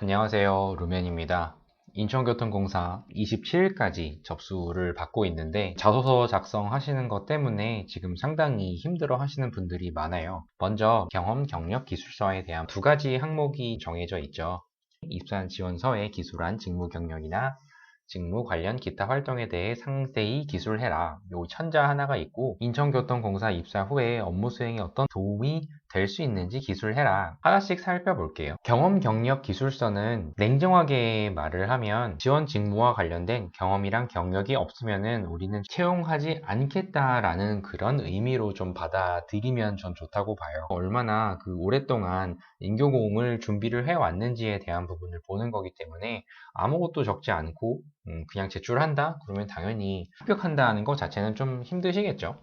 안녕하세요. 루멘입니다. 인천교통공사 27일까지 접수를 받고 있는데 자소서 작성하시는 것 때문에 지금 상당히 힘들어 하시는 분들이 많아요. 먼저 경험, 경력, 기술서에 대한 두 가지 항목이 정해져 있죠. 입사한 지원서에 기술한 직무 경력이나 직무 관련 기타 활동에 대해 상세히 기술해라. 요 천자 하나가 있고 인천교통공사 입사 후에 업무 수행에 어떤 도움이 될 수 있는지 기술해라. 하나씩 살펴볼게요. 경험, 경력, 기술서는 냉정하게 말을 하면 지원 직무와 관련된 경험이랑 경력이 없으면은 우리는 채용하지 않겠다라는 그런 의미로 좀 받아들이면 전 좋다고 봐요. 얼마나 오랫동안 인교공을 준비를 해왔는지에 대한 부분을 보는 거기 때문에 아무것도 적지 않고 그냥 제출한다? 그러면 당연히 합격한다는 것 자체는 좀 힘드시겠죠.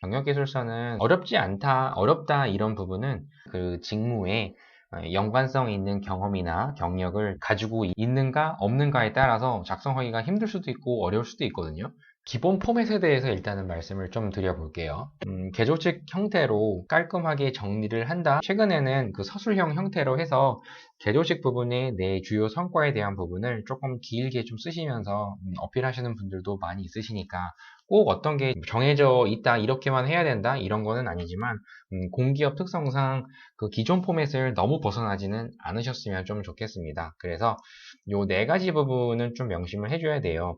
경력기술서는 어렵지 않다, 어렵다 이런 부분은 그 직무에 연관성 있는 경험이나 경력을 가지고 있는가 없는가에 따라서 작성하기가 힘들 수도 있고 어려울 수도 있거든요. 기본 포맷에 대해서 일단은 말씀을 좀 드려볼게요. 개조책 형태로 깔끔하게 정리를 한다. 최근에는 그 서술형 형태로 해서 개조식 부분에 내 주요 성과에 대한 부분을 조금 길게 좀 쓰시면서 어필하시는 분들도 많이 있으시니까 꼭 어떤 게 정해져 있다, 이렇게만 해야 된다, 이런 거는 아니지만, 공기업 특성상 그 기존 포맷을 너무 벗어나지는 않으셨으면 좀 좋겠습니다. 그래서 요 네 가지 부분은 좀 명심을 해줘야 돼요.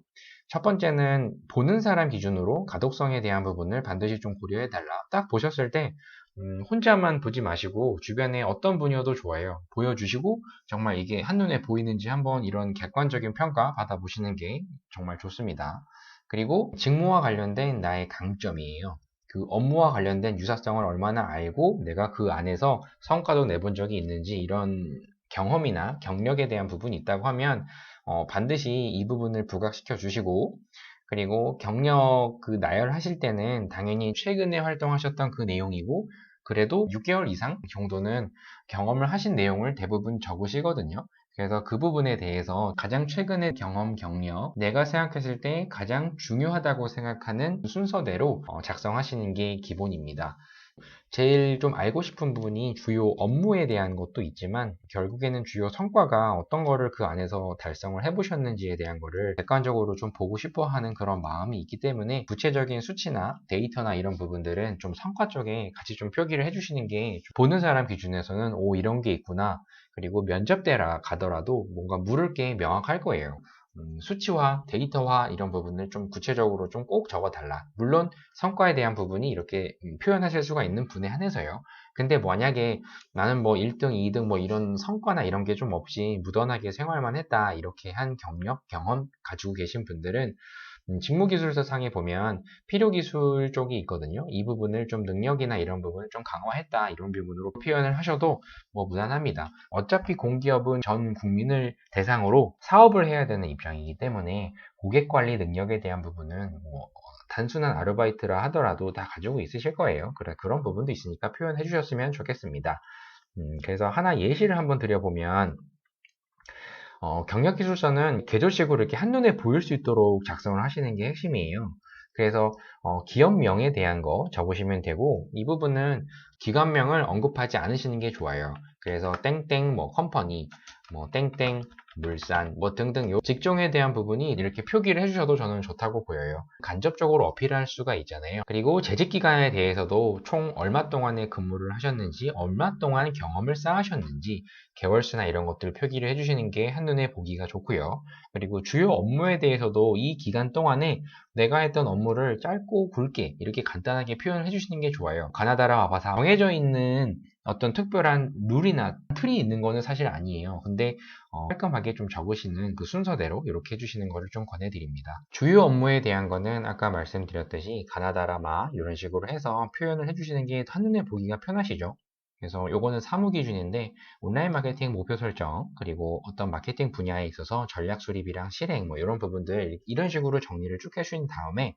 첫 번째는 보는 사람 기준으로 가독성에 대한 부분을 반드시 좀 고려해달라. 딱 보셨을 때, 혼자만 보지 마시고 주변에 어떤 분이어도 좋아요. 보여주시고 정말 이게 한눈에 보이는지 한번 이런 객관적인 평가 받아보시는 게 정말 좋습니다. 그리고 직무와 관련된 나의 강점이에요. 그 업무와 관련된 유사성을 얼마나 알고 내가 그 안에서 성과도 내본 적이 있는지 이런 경험이나 경력에 대한 부분이 있다고 하면 반드시 이 부분을 부각시켜 주시고, 그리고 경력 나열하실 때는 당연히 최근에 활동하셨던 그 내용이고 그래도 6개월 이상 정도는 경험을 하신 내용을 대부분 적으시거든요. 그래서 그 부분에 대해서 가장 최근의 경험, 경력, 내가 생각했을 때 가장 중요하다고 생각하는 순서대로 작성하시는 게 기본입니다. 제일 좀 알고 싶은 부분이 주요 업무에 대한 것도 있지만 결국에는 주요 성과가 어떤 거를 그 안에서 달성을 해보셨는지에 대한 거를 객관적으로 좀 보고 싶어 하는 그런 마음이 있기 때문에 구체적인 수치나 데이터나 이런 부분들은 좀 성과 쪽에 같이 좀 표기를 해주시는 게 보는 사람 기준에서는 오, 이런 게 있구나. 그리고 면접 때라 가더라도 뭔가 물을 게 명확할 거예요. 수치화, 데이터화 이런 부분을 좀 구체적으로 좀 꼭 적어달라. 물론 성과에 대한 부분이 이렇게 표현하실 수가 있는 분에 한해서요. 근데 만약에 나는 뭐 1등, 2등 뭐 이런 성과나 이런 게 좀 없이 무던하게 생활만 했다, 이렇게 한 경력, 경험 가지고 계신 분들은 직무기술서 상에 보면 필요기술 쪽이 있거든요. 이 부분을 좀 능력이나 이런 부분을 좀 강화했다, 이런 부분으로 표현을 하셔도 뭐 무난합니다. 어차피 공기업은 전 국민을 대상으로 사업을 해야 되는 입장이기 때문에 고객관리 능력에 대한 부분은 뭐 단순한 아르바이트라 하더라도 다 가지고 있으실 거예요. 그런 부분도 있으니까 표현해 주셨으면 좋겠습니다. 그래서 하나 예시를 한번 드려보면 경력기술서는 계절식으로 이렇게 한눈에 보일 수 있도록 작성을 하시는 게 핵심이에요. 그래서 기업명에 대한 거 적으시면 되고, 이 부분은 기관명을 언급하지 않으시는 게 좋아요. 그래서 땡땡 뭐 컴퍼니, 뭐 땡땡 물산 뭐 등등 요 직종에 대한 부분이 이렇게 표기를 해주셔도 저는 좋다고 보여요. 간접적으로 어필할 수가 있잖아요. 그리고 재직 기간에 대해서도 총 얼마 동안의 근무를 하셨는지, 얼마 동안 경험을 쌓으셨는지 개월수나 이런 것들을 표기를 해주시는 게 한눈에 보기가 좋고요. 그리고 주요 업무에 대해서도 이 기간 동안에 내가 했던 업무를 짧고 굵게 이렇게 간단하게 표현을 해주시는 게 좋아요. 가나다라 와봐서 정해져 있는 어떤 특별한 룰이나 틀이 있는 거는 사실 아니에요. 근데 깔끔하게 좀 적으시는 그 순서대로 이렇게 해주시는 거를 좀 권해드립니다. 주요 업무에 대한 거는 아까 말씀드렸듯이 가나다라마 이런 식으로 해서 표현을 해주시는 게 한눈에 보기가 편하시죠. 그래서 요거는 사무 기준인데 온라인 마케팅 목표 설정, 그리고 어떤 마케팅 분야에 있어서 전략 수립이랑 실행 뭐 이런 부분들 이런 식으로 정리를 쭉 해주신 다음에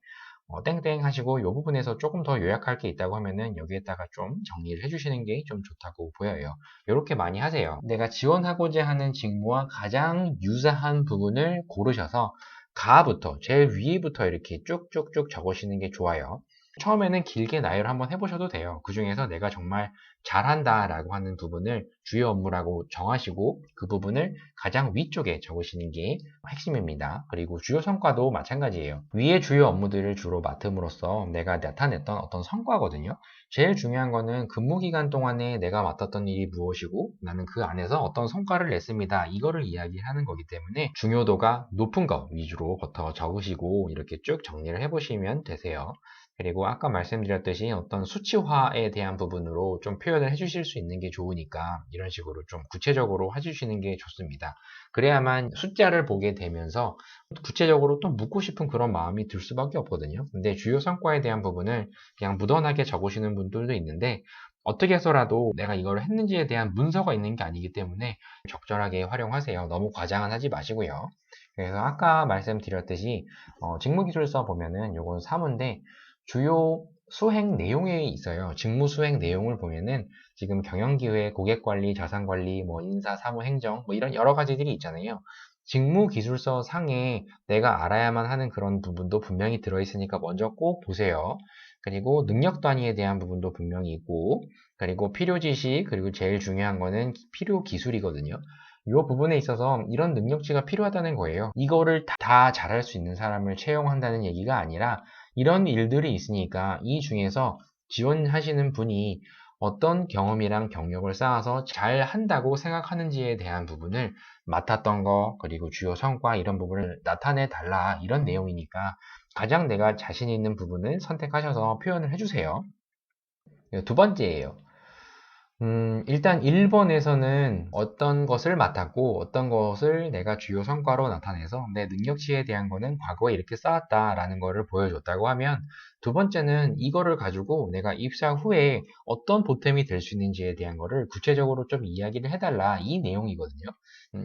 땡땡 하시고 이 부분에서 조금 더 요약할 게 있다고 하면은 여기에다가 좀 정리를 해주시는 게 좀 좋다고 보여요. 이렇게 많이 하세요. 내가 지원하고자 하는 직무와 가장 유사한 부분을 고르셔서 가부터 제일 위에부터 이렇게 쭉쭉쭉 적으시는 게 좋아요. 처음에는 길게 나열을 한번 해보셔도 돼요. 그 중에서 내가 정말 잘한다 라고 하는 부분을 주요 업무라고 정하시고 그 부분을 가장 위쪽에 적으시는 게 핵심입니다. 그리고 주요 성과도 마찬가지예요. 위의 주요 업무들을 주로 맡음으로써 내가 나타냈던 어떤 성과거든요. 제일 중요한 거는 근무 기간 동안에 내가 맡았던 일이 무엇이고 나는 그 안에서 어떤 성과를 냈습니다. 이거를 이야기하는 거기 때문에 중요도가 높은 거 위주로 부터 적으시고 이렇게 쭉 정리를 해보시면 되세요. 그리고 아까 말씀드렸듯이 어떤 수치화에 대한 부분으로 좀 표현을 해주실 수 있는 게 좋으니까 이런 식으로 좀 구체적으로 해주시는 게 좋습니다. 그래야만 숫자를 보게 되면서 구체적으로 또 묻고 싶은 그런 마음이 들 수밖에 없거든요. 근데 주요 성과에 대한 부분을 그냥 무던하게 적으시는 분들도 있는데 어떻게 해서라도 내가 이걸 했는지에 대한 문서가 있는 게 아니기 때문에 적절하게 활용하세요. 너무 과장은 하지 마시고요. 그래서 아까 말씀드렸듯이 직무기술서 보면은 요건 사무인데 주요 수행 내용에 있어요. 직무 수행 내용을 보면은 지금 경영기획, 고객관리, 자산관리, 뭐 인사, 사무, 행정 뭐 이런 여러 가지들이 있잖아요. 직무기술서 상에 내가 알아야만 하는 그런 부분도 분명히 들어있으니까 먼저 꼭 보세요. 그리고 능력 단위에 대한 부분도 분명히 있고, 그리고 필요 지식, 그리고 제일 중요한 거는 필요 기술이거든요. 이 부분에 있어서 이런 능력치가 필요하다는 거예요. 이거를 다 잘할 수 있는 사람을 채용한다는 얘기가 아니라 이런 일들이 있으니까 이 중에서 지원하시는 분이 어떤 경험이랑 경력을 쌓아서 잘 한다고 생각하는지에 대한 부분을 맡았던 거, 그리고 주요 성과 이런 부분을 나타내 달라 이런 내용이니까 가장 내가 자신 있는 부분을 선택하셔서 표현을 해주세요. 두 번째예요. 일단 1번에서는 어떤 것을 맡았고 어떤 것을 내가 주요 성과로 나타내서 내 능력치에 대한 거는 과거에 이렇게 쌓았다라는 거를 보여줬다고 하면 두 번째는 이거를 가지고 내가 입사 후에 어떤 보탬이 될 수 있는지에 대한 거를 구체적으로 좀 이야기를 해달라 이 내용이거든요.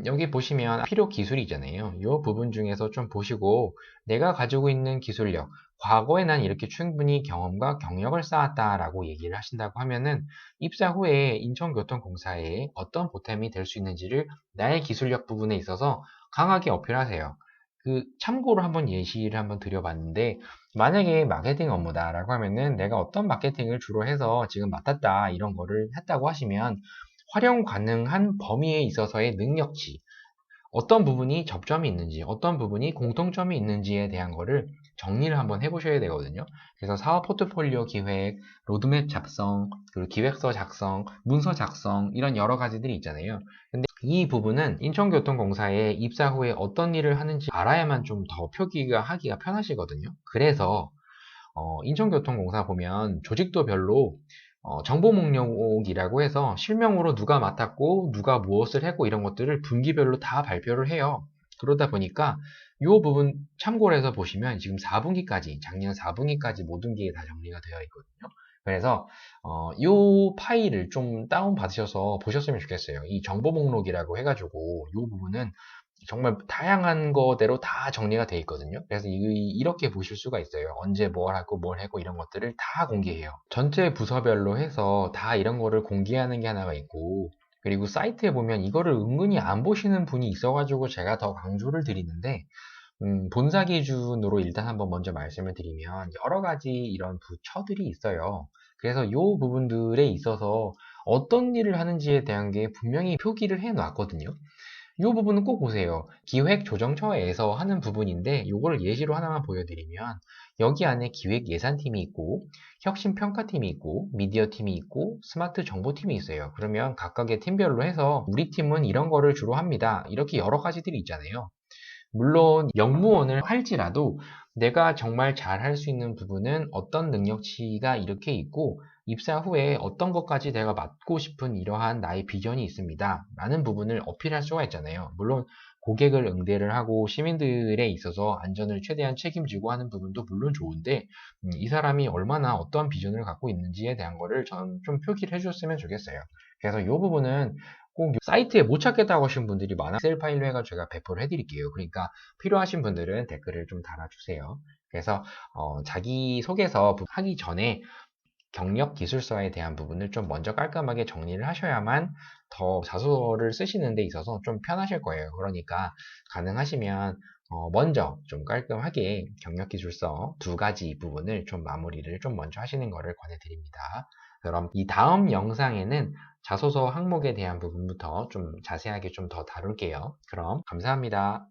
여기 보시면 필요 기술이잖아요. 이 부분 중에서 좀 보시고 내가 가지고 있는 기술력 과거에 난 이렇게 충분히 경험과 경력을 쌓았다라고 얘기를 하신다고 하면은 입사 후에 인천교통공사에 어떤 보탬이 될 수 있는지를 나의 기술력 부분에 있어서 강하게 어필하세요. 그 참고로 한번 예시를 한번 드려봤는데 만약에 마케팅 업무다라고 하면은 내가 어떤 마케팅을 주로 해서 지금 맡았다 이런 거를 했다고 하시면 활용 가능한 범위에 있어서의 능력치 어떤 부분이 접점이 있는지, 어떤 부분이 공통점이 있는지에 대한 거를 정리를 한번 해보셔야 되거든요. 그래서 사업 포트폴리오 기획, 로드맵 작성, 그리고 기획서 작성, 문서 작성, 이런 여러 가지들이 있잖아요. 근데 이 부분은 인천교통공사에 입사 후에 어떤 일을 하는지 알아야만 좀 더 표기가 하기가 편하시거든요. 그래서 인천교통공사 보면 조직도별로 정보 목록이라고 해서 실명으로 누가 맡았고 누가 무엇을 했고 이런 것들을 분기별로 다 발표를 해요. 그러다 보니까 이 부분 참고를 해서 보시면 지금 4분기까지 작년 4분기까지 모든 게 다 정리가 되어 있거든요. 그래서 이 파일을 좀 다운 받으셔서 보셨으면 좋겠어요. 이 정보 목록이라고 해가지고 이 부분은 정말 다양한 거대로 다 정리가 돼 있거든요. 그래서 이렇게 보실 수가 있어요. 언제 뭘 하고 뭘 하고 이런 것들을 다 공개해요. 전체 부서별로 해서 다 이런 거를 공개하는 게 하나가 있고 그리고 사이트에 보면 이거를 은근히 안 보시는 분이 있어가지고 제가 더 강조를 드리는데 본사 기준으로 일단 한번 먼저 말씀을 드리면 여러 가지 이런 부처들이 있어요. 그래서 이 부분들에 있어서 어떤 일을 하는지에 대한 게 분명히 표기를 해 놨거든요. 이 부분은 꼭 보세요. 기획조정처에서 하는 부분인데 이걸 예시로 하나만 보여드리면 여기 안에 기획예산팀이 있고 혁신평가팀이 있고 미디어팀이 있고 스마트 정보팀이 있어요. 그러면 각각의 팀별로 해서 우리 팀은 이런 거를 주로 합니다. 이렇게 여러 가지들이 있잖아요. 물론 영무원을 할지라도 내가 정말 잘 할 수 있는 부분은 어떤 능력치가 이렇게 있고 입사 후에 어떤 것까지 내가 맡고 싶은 이러한 나의 비전이 있습니다. 라는 부분을 어필할 수가 있잖아요. 물론 고객을 응대를 하고 시민들에 있어서 안전을 최대한 책임지고 하는 부분도 물론 좋은데 이 사람이 얼마나 어떠한 비전을 갖고 있는지에 대한 거를 저는 좀 표기를 해주셨으면 좋겠어요. 그래서 이 부분은 꼭 사이트에 못 찾겠다고 하신 분들이 많아 엑셀 파일로 해가지고 제가 배포를 해드릴게요. 그러니까 필요하신 분들은 댓글을 좀 달아주세요. 그래서 자기소개서 하기 전에 경력 기술서에 대한 부분을 좀 먼저 깔끔하게 정리를 하셔야만 더 자소서를 쓰시는 데 있어서 좀 편하실 거예요. 그러니까 가능하시면 먼저 좀 깔끔하게 경력기술서 두 가지 부분을 좀 마무리를 좀 먼저 하시는 것을 권해드립니다. 그럼 이 다음 영상에는 자소서 항목에 대한 부분부터 좀 자세하게 좀 더 다룰게요. 그럼 감사합니다.